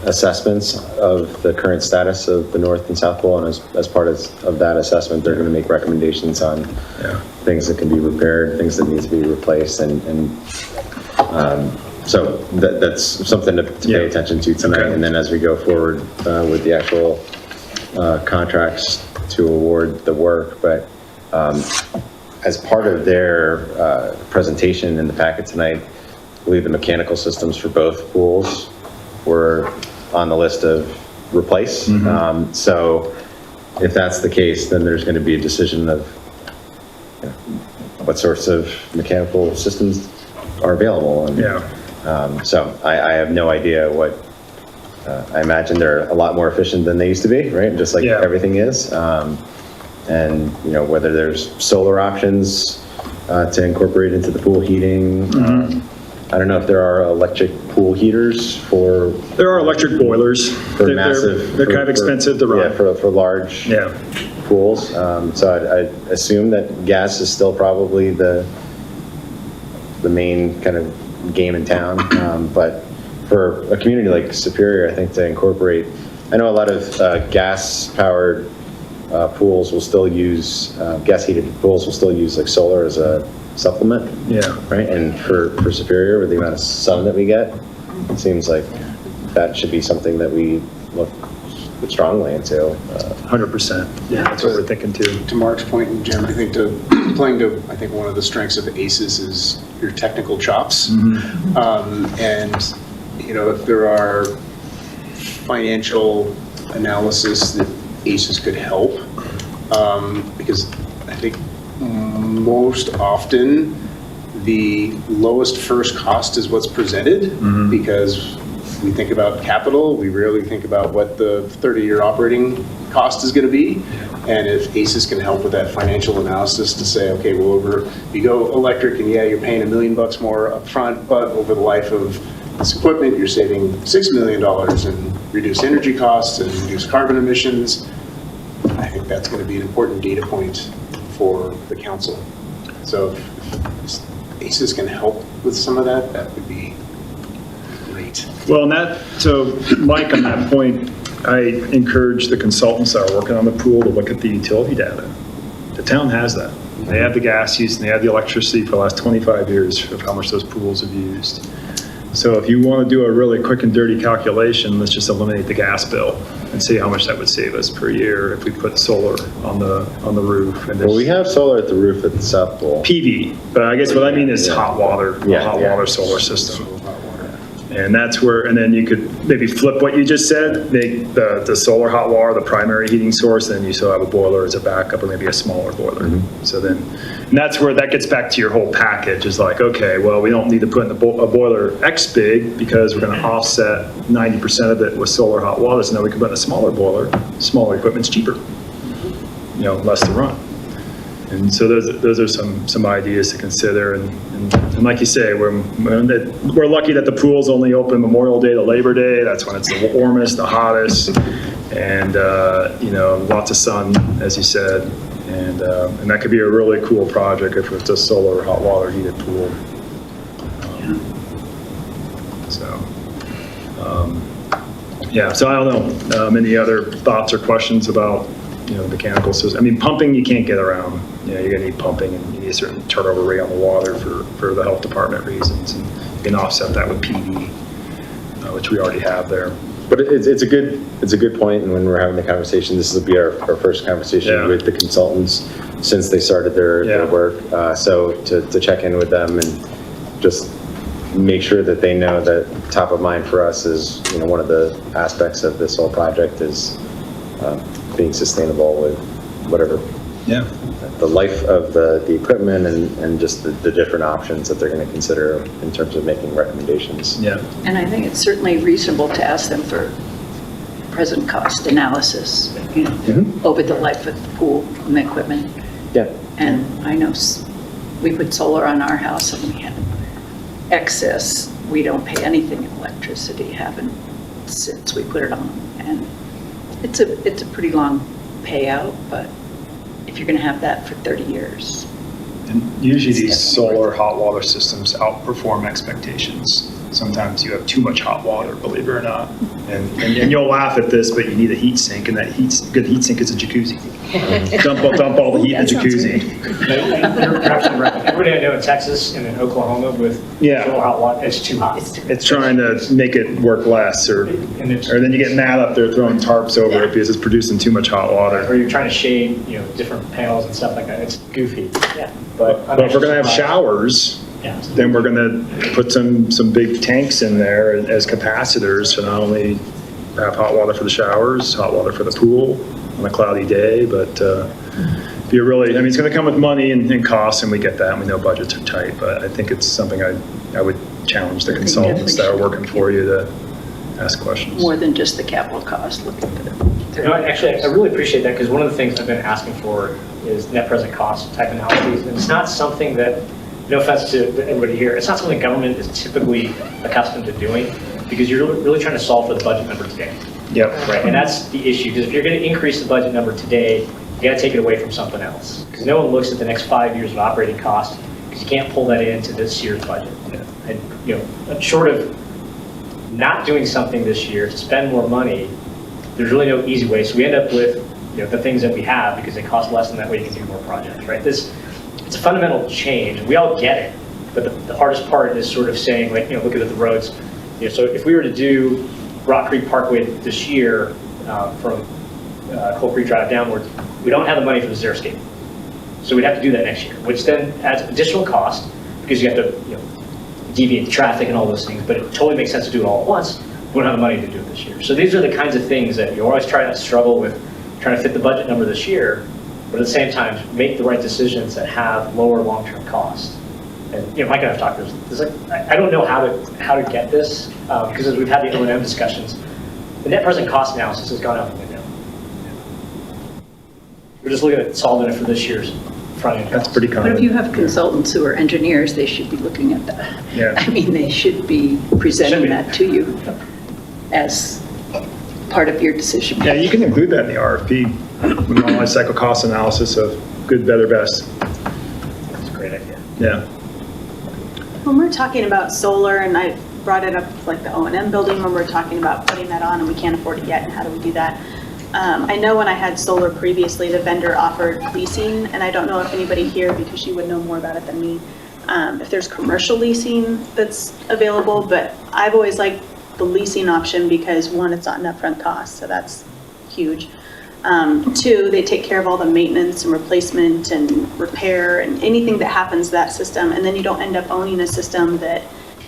assessments of the current status of the North and South Pool, and as part of that assessment, they're going to make recommendations on things that can be repaired, things that need to be replaced, so that's something to pay attention to tonight. Okay. And then as we go forward with the actual contracts to award the work, but as part of their presentation in the packet tonight, I believe the mechanical systems for both pools were on the list of replace. Mm-hmm. So if that's the case, then there's going to be a decision of what sorts of mechanical systems are available. And, so I have no idea what, I imagine they're a lot more efficient than they used to be, right? Just like everything is. And, you know, whether there's solar options to incorporate into the pool heating. Mm-hmm. I don't know if there are electric pool heaters for. There are electric boilers. For They're- massive. They're kind of for- expensive to Yeah, run. for large. Yeah. Pools. So I assume that gas is still probably the main kind of game in town. But for a community like Superior, I think to incorporate, I know a lot of gas-powered pools will still use, gas-heated pools will still use like solar as a supplement. Yeah. Right, and for Superior, with the amount of sun that we get, it seems like that should be something that we look strongly into. 100%. Yeah, that's what we're thinking too. To Mark's point, and Jim, I think playing to, I think one of the strengths of ACES is your technical chops. And, you know, if there are financial analysis that ACES could help, because I think most often the lowest first cost is what's presented, because we think about capital, we rarely think about what the 30-year operating cost is going to be. And if ACES can help with that financial analysis to say, okay, well, you go electric and yeah, you're paying $1 million more upfront, but over the life of this equipment, you're saving $6 million in reduced energy costs and reduced carbon emissions. I think that's going to be an important data point for the council. So if ACES can help with some of that, that would be great. Well, so Mike, on that point, I encourage the consultants that are working on the pool to look at the utility data. The town has that. They have the gas use and they have the electricity for the last 25 years of how much those pools have used. So if you want to do a really quick and dirty calculation, let's just eliminate the gas bill and see how much that would save us per year if we put solar on the roof. And Well, we have solar at the roof at the South Pool. PV, but I guess what I mean is hot water, Yeah, hot yeah. water solar system. And that's where, and then you could maybe flip what you just said, make the solar hot water the primary heating source, then you still have a boiler as a backup or maybe a smaller boiler. So then, and that's where that gets back to your whole package is like, okay, well, we don't need to put in a boiler X big because we're going to offset 90% of it with solar hot water. So now we can put in a smaller boiler, smaller equipment's cheaper, you know, less to run. And so those are some ideas to consider. And like you say, we're lucky that the pool's only open Memorial Day to Labor Day. That's when it's the warmest, the hottest, and you know, lots of sun, as you said. And that could be a really cool project if it's a solar hot water heated pool. Yeah, so I don't know. Any other thoughts or questions about, you know, mechanical system? I mean, pumping you can't get around. You know, you're gonna need pumping and you need a certain turnover rate on the water for the health department reasons. And you can offset that with PV, which we already have there. But it's a good point, and when we're having the conversation, this will be our first conversation Yeah. with the consultants since they started their work. So to check in with them and just make sure that they know that top of mind for us is, you know, one of the aspects of this whole project is being sustainable with whatever. Yeah. The life of the equipment and just the different options that they're going to consider in terms of making recommendations. Yeah. And I think it's certainly reasonable to ask them for present cost analysis, you know, over the life of the pool and the equipment. Yeah. And I know we put solar on our house and we had excess. We don't pay anything in electricity, haven't since we put it on. And it's a pretty long payout, but if you're going to have that for 30 years. And usually It's these definitely solar hot water systems outperform expectations. Sometimes you have too much hot water, believe it or not. And you'll laugh at this, but you need a heat sink, and that good heat sink is a jacuzzi. Dump all the heat in the jacuzzi. You're absolutely right. Everybody I know in Texas and in Oklahoma with solar hot water, it's too hot. It's trying to make it work less, or then you get mad up there throwing tarps over it because it's producing too much hot water. Or you're trying to shade, you know, different panels and stuff like that. It's goofy. Yeah. But if we're gonna have showers, then we're gonna put some big tanks in there as capacitors to not only have hot water for the showers, hot water for the pool on a cloudy day, but if you're really, I mean, it's gonna come with money and costs, and we get that, and we know budgets are tight, but I think it's something I would challenge the consultants that are working for you to ask questions. More than just the capital cost, look at the. You know, actually, I really appreciate that, because one of the things I've been asking for is net present cost type analyses. And it's not something that no offense to everybody here, it's not something the government is typically accustomed to doing, because you're really trying to solve for the budget number today. Yep. Right, and that's the issue, because if you're going to increase the budget number today, you got to take it away from something else. Because no one looks at the next 5 years of operating cost, because you can't pull that into this year's budget. And short of not doing something this year to spend more money, there's really no easy way. So we end up with the things that we have because they cost less, and that way you can do more projects, right? It's a fundamental change. We all get it, but the hardest part is sort of saying, like, looking at the roads. So if we were to do Rock Creek Parkway this year from Coal Creek Drive downwards, we don't have the money for the xeriscape. So we'd have to do that next year, which then adds additional cost because you have to deviate the traffic and all those things, but it totally makes sense to do it all at once. We don't have the money to do it this year. So these are the kinds of things that you always try to struggle with, trying to fit the budget number this year, but at the same time, make the right decisions that have lower long-term costs. And Mike and I have talked about this. I don't know how to get this because as we've had the O&M discussions, the net present cost analysis has gone out the window. We're just looking at solving it for this year's front end. That's pretty But common. if you have consultants who are engineers, they should be looking at that. Yeah. I mean, they should be presenting that to you as part of your decision. Yeah, you can include that in the RFP, with life cycle cost analysis of good, better, best. That's a great idea. Yeah. When we're talking about solar, and I brought it up like the O&M building, when we're talking about putting that on and we can't afford it yet, and how do we do that? I know when I had solar previously, the vendor offered leasing, and I don't know if anybody here, because you would know more about it than me, if there's commercial leasing that's available, but I've always liked the leasing option because one, it's not an upfront cost, so that's huge. Two, they take care of all the maintenance and replacement and repair and anything that happens to that system, and then you don't end up owning a system that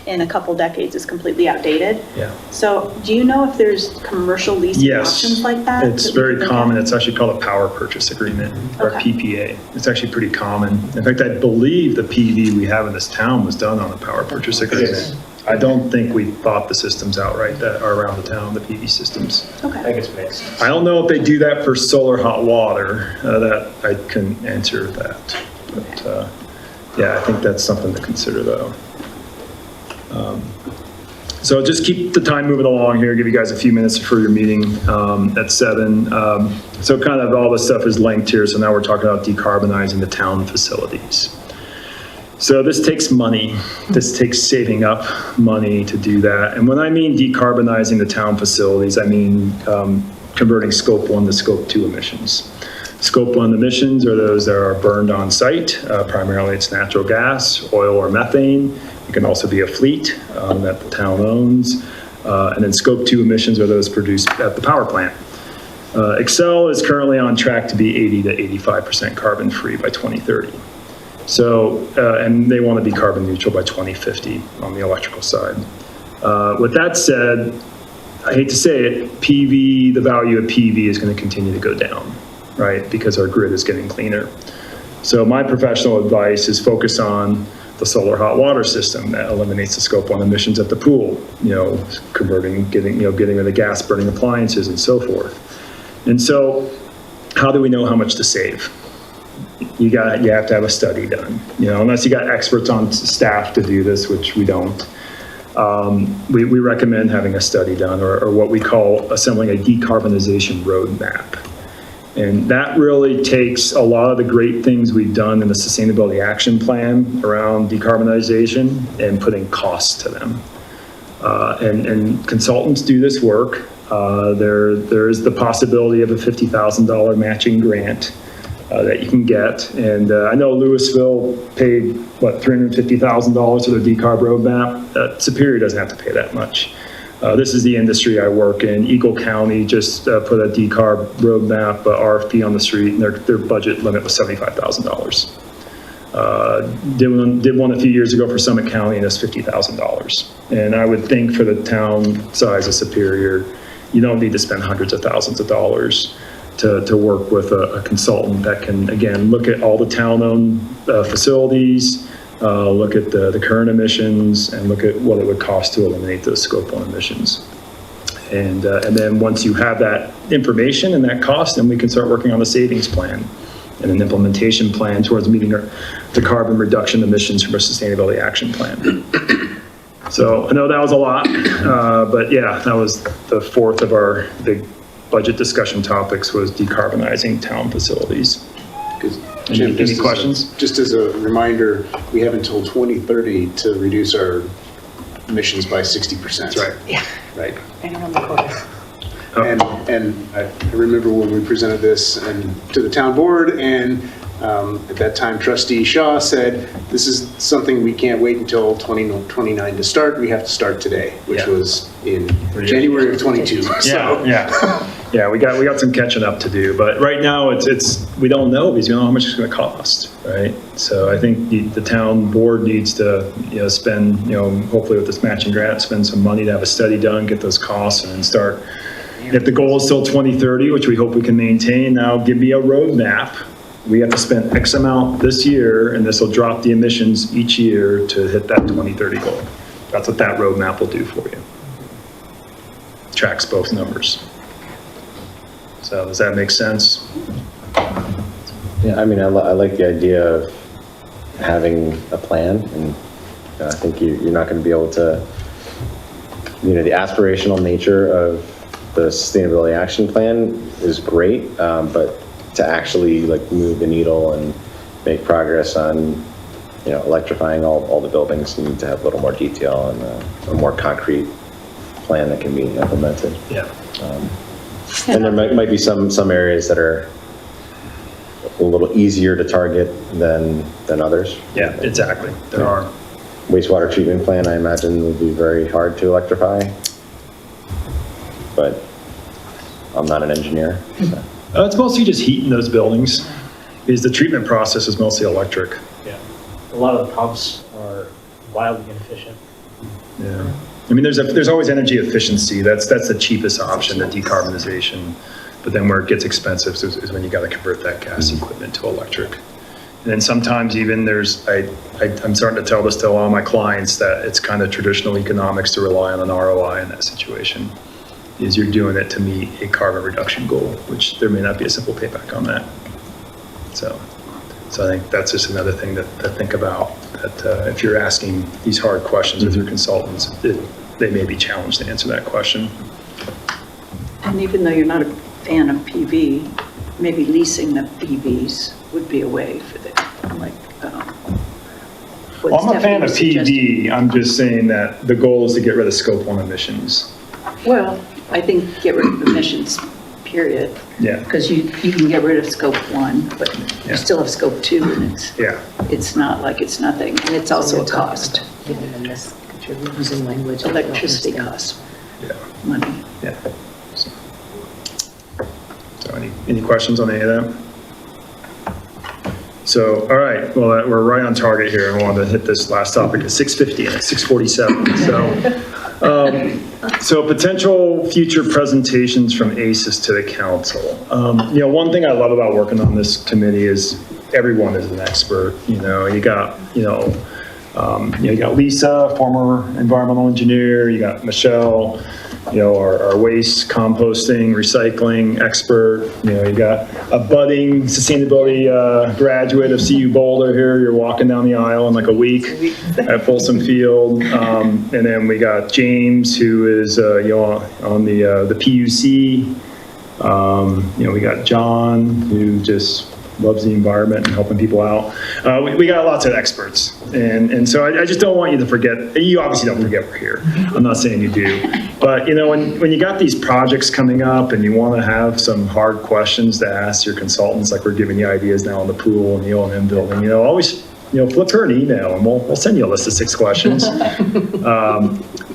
in a couple decades is completely outdated. Yeah. So do you know if there's commercial leasing Yes. options like that? It's that we very can look common. at? It's actually called a power purchase agreement, or Okay. PPA. It's actually pretty common. In fact, I believe the PV we have in this town was done on a power purchase agreement. Yes. I don't think we bought the systems outright that are around the town, the PV systems. I Okay. think it's mixed. I don't know if they do that for solar hot water, that I couldn't answer that. But, yeah, I think that's something to consider though. So just keep the time moving along here, give you guys a few minutes for your meeting at 7. So kind of all this stuff is linked here. So now we're talking about decarbonizing the town facilities. So this takes money. This takes saving up money to do that. And when I mean decarbonizing the town facilities, I mean converting Scope 1 to Scope 2 emissions. Scope 1 emissions are those that are burned on site. Primarily it's natural gas, oil, or methane. It can also be a fleet that the town owns. And then Scope 2 emissions are those produced at the power plant. Excel is currently on track to be 80 to 85% carbon free by 2030. So, and they want to be carbon neutral by 2050 on the electrical side. With that said, I hate to say it, PV, the value of PV is going to continue to go down, right? Because our grid is getting cleaner. So my professional advice is focus on the solar hot water system that eliminates the Scope 1 emissions at the pool, converting, getting rid of the gas burning appliances and so forth. And so how do we know how much to save? You have to have a study done, unless you got experts on staff to do this, which we don't. We recommend having a study done or what we call assembling a decarbonization roadmap. And that really takes a lot of the great things we've done in the Sustainability Action Plan around decarbonization and putting costs to them. And consultants do this work. There is the possibility of a $50,000 matching grant that you can get. And I know Louisville paid, $350,000 for their decarb roadmap. Superior doesn't have to pay that much. This is the industry I work in. Eagle County just put a decarb roadmap RFP on the street, and their budget limit was $75,000. Did one a few years ago for Summit County, and it's $50,000. And I would think for the town size of Superior, you don't need to spend hundreds of thousands of dollars to work with a consultant that can, again, look at all the town-owned facilities, look at the current emissions, and look at what it would cost to eliminate those Scope 1 emissions. And then once you have that information and that cost, then we can start working on the savings plan. and an implementation plan towards meeting the carbon reduction emissions from our sustainability action plan. So I know that was a lot, but yeah, that was the fourth of our big budget discussion topics, was decarbonizing town facilities. Jim, Any questions? Just as a reminder, we have until 2030 to reduce our emissions by 60%. That's right. Yeah. Right. Right around the corner. And I remember when we presented this to the town board, and at that time trustee Shaw said, this is something we can't wait until 2029 to start, we have to start today, which Yeah. was in January of 22. Yeah, we got some catching up to do, but right now it's we don't know, because we don't know how much it's going to cost, right? So I think the town board needs to, spend, hopefully with this matching grant, spend some money to have a study done, get those costs, and then start. If the goal is still 2030, which we hope we can maintain, now give me a roadmap. We have to spend X amount this year, and this will drop the emissions each year to hit that 2030 goal. That's what that roadmap will do for you. Tracks both numbers. So does that make sense? Yeah, I mean, I like the idea of having a plan, and I think you're not going to be able to, the aspirational nature of the sustainability action plan is great, but to actually move the needle and make progress on, electrifying all the buildings, you need to have a little more detail and a more concrete plan that can be implemented. Yeah. And there might be some areas that are a little easier to target than others. Yeah, exactly. There are. Wastewater treatment plant, I imagine, would be very hard to electrify, but I'm not an engineer. So. It's mostly just heat in those buildings, because the treatment process is mostly electric. Yeah. A lot of the pumps are wildly inefficient. Yeah. I mean, there's always energy efficiency. That's the cheapest option, the decarbonization. But then where it gets expensive is when you got to convert that gas equipment to electric. And then sometimes even I'm starting to tell this to a lot of my clients, that it's kind of traditional economics to rely on an ROI in that situation. Is you're doing it to meet a carbon reduction goal, which there may not be a simple payback on that. So I think that's just another thing to think about, that if you're asking these hard questions with your consultants, they may be challenged to answer that question. And even though you're not a fan of PV, maybe leasing the PVs would be a way for them, like. Well, I'm a fan of PV. I'm just saying that the goal is to get rid of scope 1 emissions. Well, I think get rid of emissions, period. Yeah. Because you can get rid of scope 1, but Yeah. you still have scope 2, and Yeah. it's not like it's nothing, and it's also a cost. Giving them this, that you're using language. I don't Electricity understand. costs Yeah. money. Yeah. So any questions on any of that? So, all right, well, we're right on target here. I wanted to hit this last topic at 6:50 and at 6:47. So potential future presentations from ACES to the council. One thing I love about working on this committee is everyone is an expert. You got Lisa, former environmental engineer. You got Michelle, our waste, composting, recycling expert. You got a budding sustainability graduate of CU Boulder here. You're walking down the aisle in like a week at Folsom Field. And then we got James, who is on the PUC. We got John, who just loves the environment and helping people out. We got lots of experts. And so I just don't want you to forget. You obviously don't forget we're here. I'm not saying you do. But, when you got these projects coming up and you want to have some hard questions to ask your consultants, like we're giving you ideas now on the pool and the O&M building, always, flip her an email and we'll send you a list of 6 questions.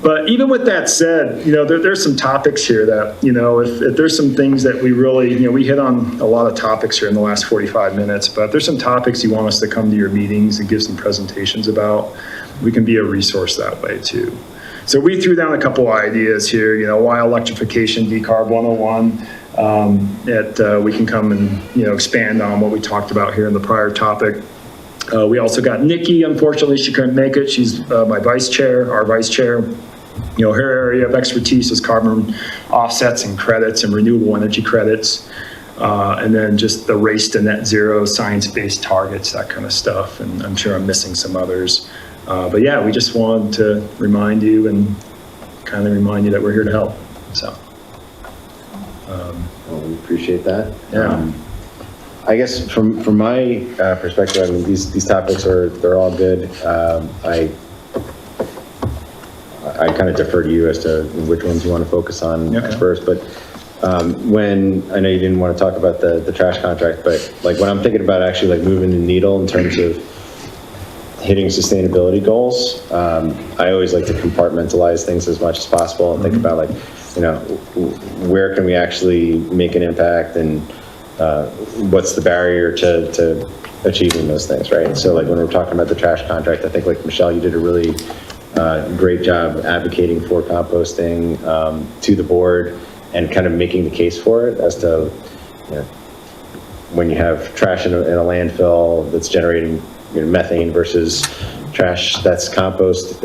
But even with that said, there's some topics here that, if there's some things that we really, we hit on a lot of topics here in the last 45 minutes, but if there's some topics you want us to come to your meetings and give some presentations about, we can be a resource that way too. So we threw down a couple of ideas here, why electrification, decarb 101, that we can come and, expand on what we talked about here in the prior topic. We also got Nikki. Unfortunately, she couldn't make it. She's our vice chair. Her area of expertise is carbon offsets and credits and renewable energy credits. And then just the race to net zero, science-based targets, that kind of stuff. And I'm sure I'm missing some others. But yeah, we just wanted to remind you and kind of remind you that we're here to help, so. Well, we appreciate that. Yeah. I guess from my perspective, I mean, these topics they're all good. I kind of defer to you as to which ones you want to focus on first, but when, I know you didn't want to talk about the trash contract, but like when I'm thinking about actually like moving the needle in terms of hitting sustainability goals, I always like to compartmentalize things as much as possible and think about like, you know, where can we actually make an impact and what's the barrier to achieving those things, right? So like when we're talking about the trash contract, I think like Michelle, you did a really great job advocating for composting to the board and kind of making the case for it as to, you know, when you have trash in a landfill that's generating, you know, methane versus trash that's compost,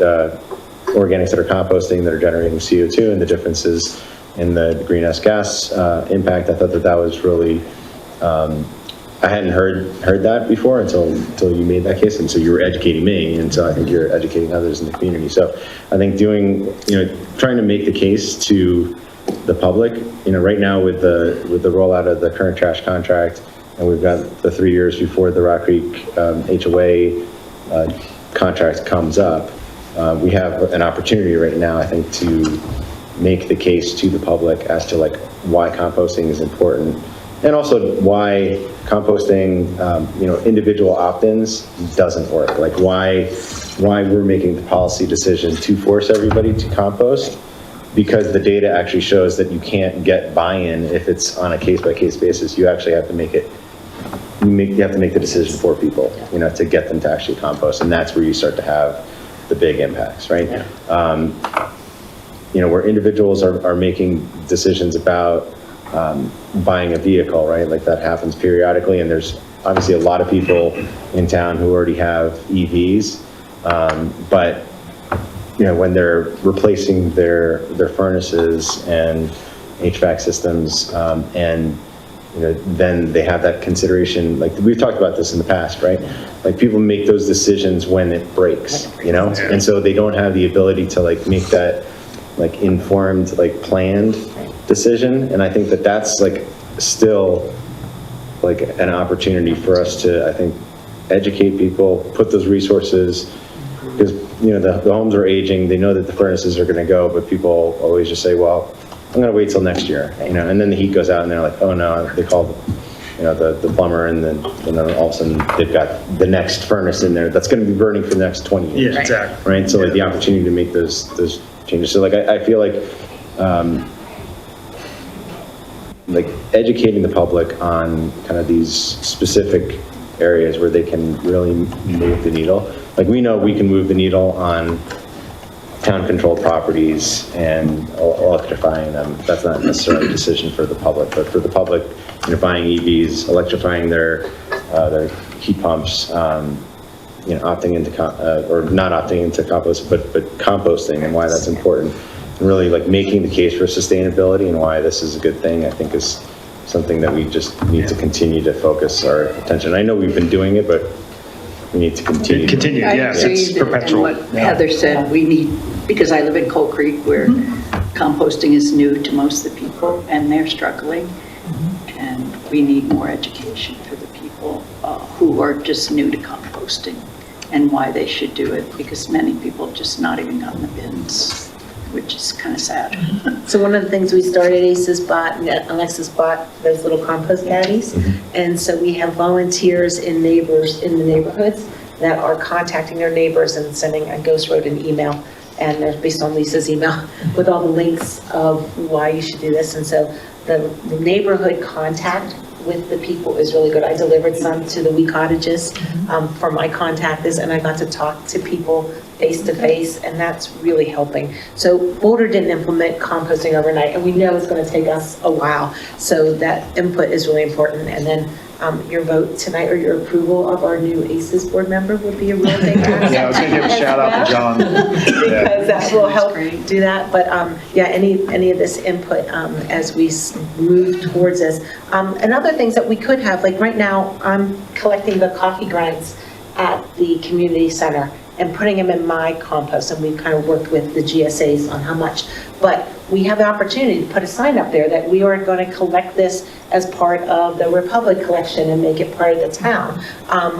organics that are composting that are generating CO2 and the differences in the greenhouse gas impact. I thought that was really, I hadn't heard that before until you made that case, and so you were educating me, and so I think you're educating others in the community. So I think trying to make the case to the public, you know, right now with the rollout of the current trash contract, and we've got the 3 years before the Rock Creek HOA contract comes up, we have an opportunity right now, I think, to make the case to the public as to like why composting is important, and also why composting, you know, individual opt-ins doesn't work. Like why we're making the policy decision to force everybody to compost, because the data actually shows that you can't get buy-in if it's on a case-by-case basis. You actually have to make it, you have to make the decision for people, you know, to get them to actually compost, and that's where you start to have the big impacts, right? You know, where individuals are making decisions about buying a vehicle, right? Like that happens periodically, and there's obviously a lot of people in town who already have EVs, but you know, when they're replacing their furnaces and HVAC systems, and you know, then they have that consideration. Like we've talked about this in the past, right? Like people make those decisions when it breaks, you know, and so they don't have the ability to like make that like informed, like planned decision. And I think that that's like still like an opportunity for us to, I think, educate people, put those resources, because you know the homes are aging, they know that the furnaces are going to go, but people always just say, well, I'm going to wait till next year, you know, and then the heat goes out and they're like, oh no, they call, you know, the plumber, and then you know, all of a sudden they've got the next furnace in there that's going to be burning for the next 20 years. Yeah, exactly. Right. So like the opportunity to make those changes. So like I feel like educating the public on kind of these specific areas where they can really move the needle. Like we know we can move the needle on town-controlled properties and electrifying them. That's not necessarily a decision for the public, but for the public, you know, buying EVs, electrifying their heat pumps, you know, opting into or not opting into compost, but composting, and why that's important, and really like making the case for sustainability and why this is a good thing, I think is something that we just need to continue to focus our attention. I know we've been doing it, but we need to continue. Continue, I yes, agree it's with- perpetual. And what Heather said, we need, because I live in Coal Creek where composting is new to most of the people and they're struggling. And we need more education for the people who are just new to composting and why they should do it, because many people have just not even gotten the bins, which is kind of sad. So one of the things we started, ACES bought, Alexis bought those little compost caddies. And so we have volunteers and neighbors in the neighborhoods that are contacting their neighbors and sending, I ghost wrote an email, and they're based on Lisa's email with all the links of why you should do this. And so the neighborhood contact with the people is really good. I delivered some to the wee cottages for my contactors, and I got to talk to people face to face, and that's really helping. So Boulder didn't implement composting overnight, and we know it's going to take us a while. So that input is really important. And then your vote tonight or your approval of our new ACES board member would be a real big asset. Yeah, I was gonna give a shout out to John. Because that will help great. do that. But yeah, any of this input as we move towards this. And other things that we could have, like right now, I'm collecting the coffee grinds at the community center and putting them in my compost, and we've kind of worked with the GSAs on how much. But we have the opportunity to put a sign up there that we are going to collect this as part of the Republic collection and make it part of the town.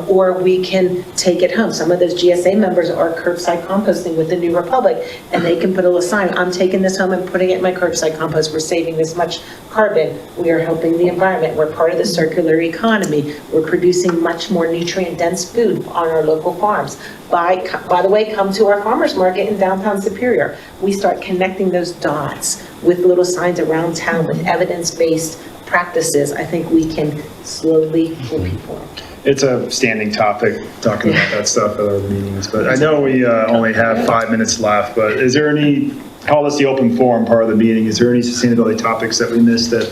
Or we can take it home. Some of those GSA members are curbside composting with the New Republic, and they can put a little sign, I'm taking this home and putting it in my curbside compost. We're saving this much carbon. We are helping the environment. We're part of the circular economy. We're producing much more nutrient-dense food on our local farms. By the way, come to our farmers market in downtown Superior. We start connecting those dots with little signs around town with evidence-based practices. I think we can slowly pull people in. It's a standing topic, talking about that stuff at our meetings, but I know we only have 5 minutes left, but is there any, call this the open forum part of the meeting, is there any sustainability topics that we missed that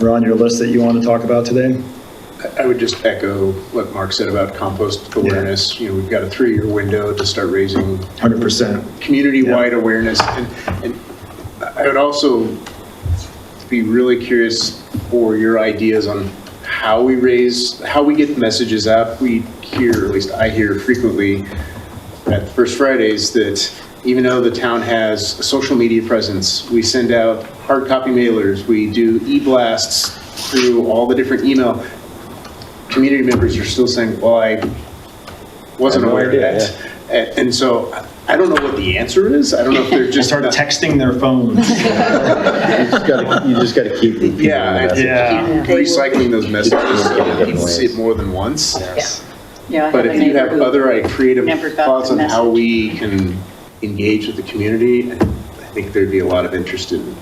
were on your list that you want to talk about today? I would just echo what Mark said about compost awareness. You know, we've got a 3-year window to start raising 100%. community-wide awareness. And I would also be really curious for your ideas on how we get the messages out. We hear, or at least I hear frequently at the First Fridays, that even though the town has a social media presence, we send out hard copy mailers, we do e-blasts through all the different email. Community members are still saying, well, I wasn't aware of that. And so I don't know what the answer is. I don't know if they're just Start texting their phones. You just gotta keep repeating the message. keep recycling those messages so that people see it more than once. Yeah, I But have a if you have neighbor who other creative never got thoughts the on how message. we can engage with the community, I think there'd be a lot of interest in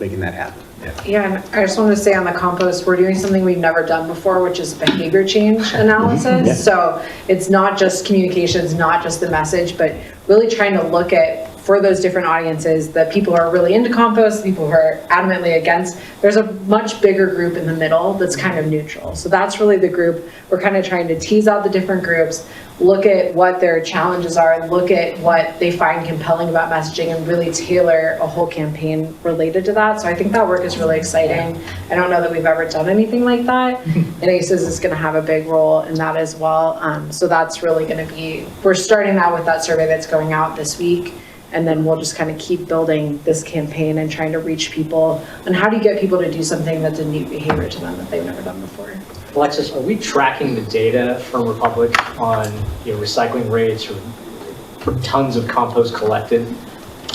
making that happen. Yeah, and I just want to say on the compost, we're doing something we've never done before, which is behavior change analysis. So it's not just communications, not just the message, but really trying to look at, for those different audiences, the people who are really into compost, the people who are adamantly against. There's a much bigger group in the middle that's kind of neutral. So that's really the group. We're kind of trying to tease out the different groups, look at what their challenges are, and look at what they find compelling about messaging, and really tailor a whole campaign related to that. So I think that work is really exciting. I don't know that we've ever done anything like that, and ACES is going to have a big role in that as well. So that's really going to be, we're starting that with that survey that's going out this week, and then we'll just kind of keep building this campaign and trying to reach people. And how do you get people to do something that's a new behavior to them that they've never done before? Alexis, are we tracking the data from Republic on, recycling rates or tons of compost collected?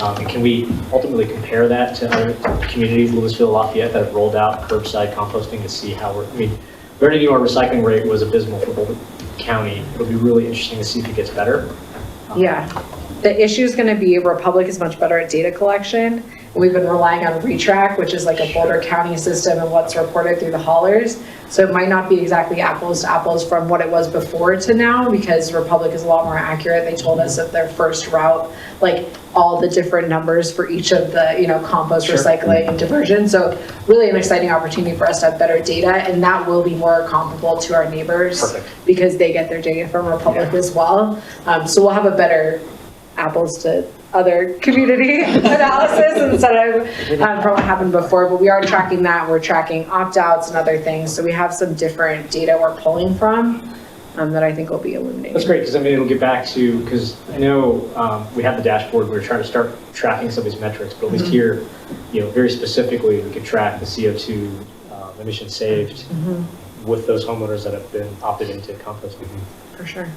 And can we ultimately compare that to other communities, Louisville, Lafayette, that have rolled out curbside composting to see how we already knew our recycling rate was abysmal for Boulder County. It'll be really interesting to see if it gets better. Yeah, the issue is going to be Republic is much better at data collection. We've been relying on Retrack, which is like a Boulder County system and what's reported through the haulers. So it might not be exactly apples to apples from what it was before to now, because Republic is a lot more accurate. They told us that their first route, like all the different numbers for each of the, compost, recycling, and diversion. So really an exciting opportunity for us to have better data, and that will be more comparable to our neighbors. Perfect. Because they get their data from Republic as well. So we'll have a better apples to other community analysis instead of from what happened before, but we are tracking that. We're tracking opt-outs and other things. So we have some different data we're pulling from that I think will be illuminating. That's great, because it'll get back to, because I know we have the dashboard, we're trying to start tracking some of these metrics, but at least here, very specifically, we could track the CO2 emissions saved with those homeowners that have been opted into composting. For sure.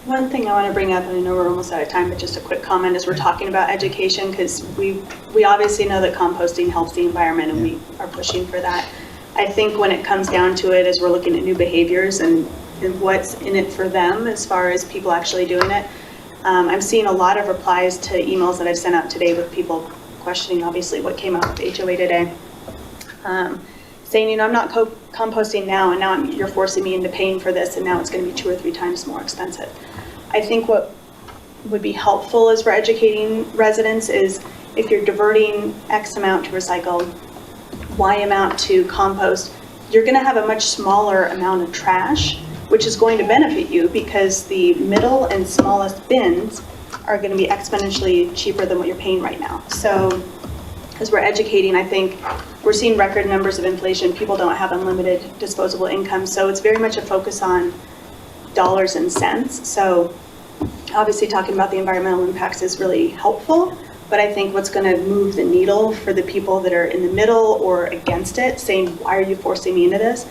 One thing I want to bring up, and I know we're almost out of time, but just a quick comment as we're talking about education, because we obviously know that composting helps the environment, and we are pushing for that. I think when it comes down to it, as we're looking at new behaviors and what's in it for them as far as people actually doing it, I'm seeing a lot of replies to emails that I've sent out today with people questioning obviously what came out with HOA today. Saying, I'm not composting now, and now you're forcing me into paying for this, and now it's going to be 2 or 3 times more expensive. I think what would be helpful as we're educating residents is if you're diverting X amount to recycle, Y amount to compost, you're gonna have a much smaller amount of trash, which is going to benefit you because the middle and smallest bins are gonna be exponentially cheaper than what you're paying right now. So as we're educating, I think we're seeing record numbers of inflation. People don't have unlimited disposable income. So it's very much a focus on dollars and cents. So obviously talking about the environmental impacts is really helpful, but I think what's going to move the needle for the people that are in the middle or against it, saying, why are you forcing me into this?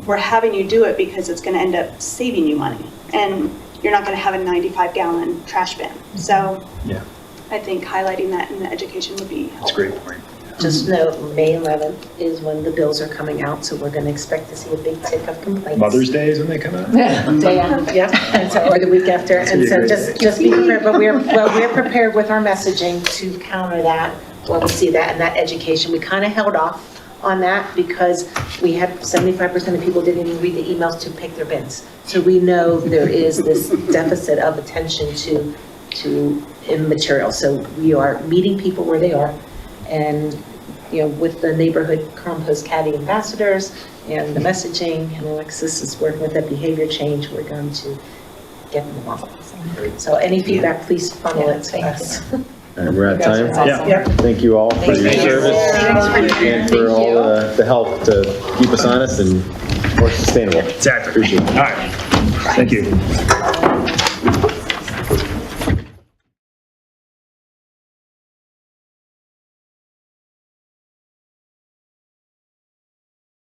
We're having you do it because it's going to end up saving you money. And you're not going to have a 95-gallon trash bin. So Yeah. I think highlighting that in the education would be helpful. That's a great point. Just note, May 11th is when the bills are coming out, so we're going to expect to see a big tick of complaints. Mother's Day is when they come out? Day after, yep, and so, or the week after, That's and gonna be so a great just be prepared, but we're prepared with our messaging to counter that when we see that, and that education. We kind of held off on that because we had 75% of people didn't even read the emails to pick their bins. So we know there is this deficit of attention to immaterial. So we are meeting people where they are, and, you know, with the neighborhood compost caddy ambassadors and the messaging, and Alexis is working with that behavior change, we're going to get them along. So any feedback, please funnel it to us. All right, we're out of time. Yeah. Thank you all for your Thank you. service Thanks for and for all the help to keep us honest and more sustainable. Exactly. Appreciate it. All right. Thank you.